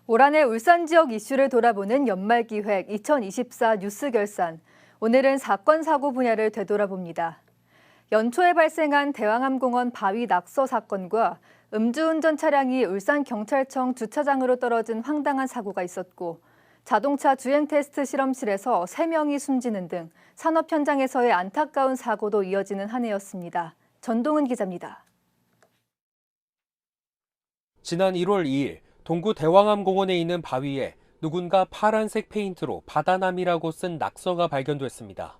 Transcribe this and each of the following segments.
올 한해 울산 지역 이슈를 돌아보는 연말기획 2024 뉴스 결산. 오늘은 사건 사고 분야를 되돌아봅니다. 연초에 발생한 대왕암공원 바위 낙서 사건과 음주운전 차량이 울산경찰청 주차장으로 떨어진 황당한 사고가 있었고, 자동차 주행 테스트 실험실에서 3명이 숨지는 등 산업 현장에서의 안타까운 사고도 이어지는 한 해였습니다. 전동은 기자입니다. 지난 1월 2일 동구 대왕암공원에 있는 바위에 누군가 파란색 페인트로 바다남이라고 쓴 낙서가 발견됐습니다.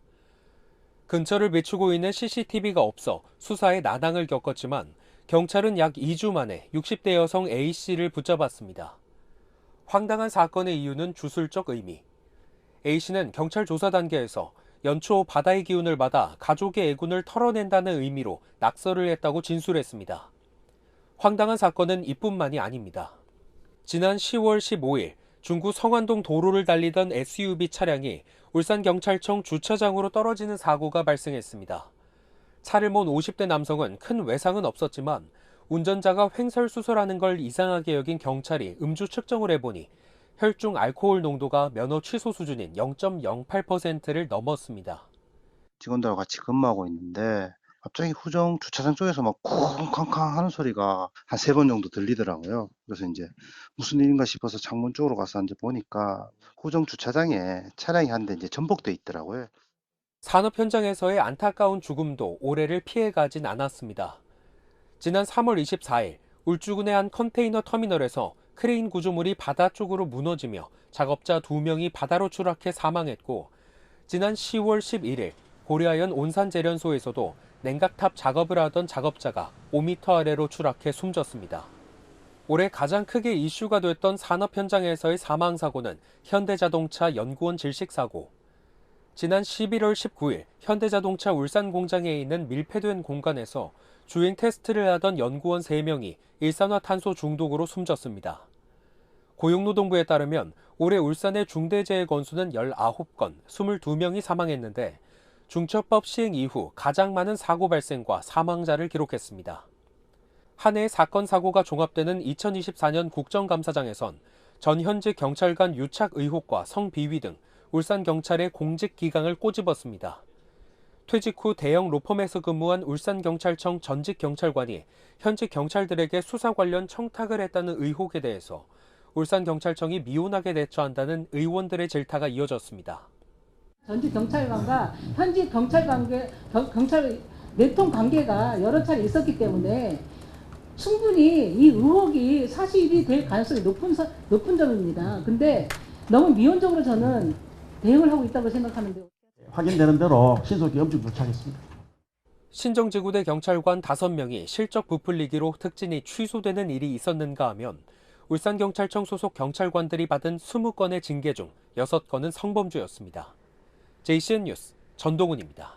근처를 비추고 있는 CCTV가 없어 수사에 난항을 겪었지만 경찰은 약 2주 만에 60대 여성 A씨를 붙잡았습니다. 황당한 사건의 이유는 주술적 의미. A씨는 경찰 조사 단계에서 연초 바다의 기운을 받아 가족의 애군을 털어낸다는 의미로 낙서를 했다고 진술했습니다. 황당한 사건은 이뿐만이 아닙니다. 지난 10월 15일 중구 성안동 도로를 달리던 SUV 차량이 울산경찰청 주차장으로 떨어지는 사고가 발생했습니다. 차를 몬 50대 남성은 큰 외상은 없었지만 운전자가 횡설수설하는 걸 이상하게 여긴 경찰이 음주 측정을 해보니 혈중 알코올 농도가 면허 취소 수준인 0.08%를 넘었습니다. 직원들하고 같이 근무하고 있는데 갑자기 후정 주차장 쪽에서 막 쿵쾅쾅 하는 소리가 한 3번 정도 들리더라고요. 그래서 이제 무슨 일인가 싶어서 창문 쪽으로 가서 이제 보니까 후정 주차장에 차량이 한 대 이제 전복돼 있더라고요. 산업 현장에서의 안타까운 죽음도 올해를 피해가진 않았습니다. 지난 3월 24일 울주군의 한 컨테이너 터미널에서 크레인 구조물이 바다 쪽으로 무너지며 작업자 2명이 바다로 추락해 사망했고, 지난 10월 11일 고려아연 온산제련소에서도 냉각탑 작업을 하던 작업자가 5m 아래로 추락해 숨졌습니다. 올해 가장 크게 이슈가 됐던 산업 현장에서의 사망사고는 현대자동차 연구원 질식사고. 지난 11월 19일 현대자동차 울산 공장에 있는 밀폐된 공간에서 주행 테스트를 하던 연구원 3명이 일산화탄소 중독으로 숨졌습니다. 고용노동부에 따르면 올해 울산의 중대재해 건수는 19건, 22명이 사망했는데 중처법 시행 이후 가장 많은 사고 발생과 사망자를 기록했습니다. 한 해의 사건 사고가 종합되는 2024년 국정감사장에선 전 현직 경찰관 유착 의혹과 성비위 등 울산경찰의 공직 기강을 꼬집었습니다. 퇴직 후 대형 로펌에서 근무한 울산경찰청 전직 경찰관이 현직 경찰들에게 수사 관련 청탁을 했다는 의혹에 대해서 울산경찰청이 미온하게 대처한다는 의원들의 질타가 이어졌습니다. 전직 경찰관과 현직 경찰 내통 관계가 여러 차례 있었기 때문에 충분히 이 의혹이 사실이 될 가능성이 높은 점입니다. 근데 너무 미온적으로 저는 대응을 하고 있다고 생각하는데요. 확인되는 대로 신속히 엄중 조치하겠습니다. 신정지구대 경찰관 5명이 실적 부풀리기로 특진이 취소되는 일이 있었는가 하면 울산경찰청 소속 경찰관들이 받은 20건의 징계 중 6건은 성범죄였습니다. JCN 뉴스 전동훈입니다.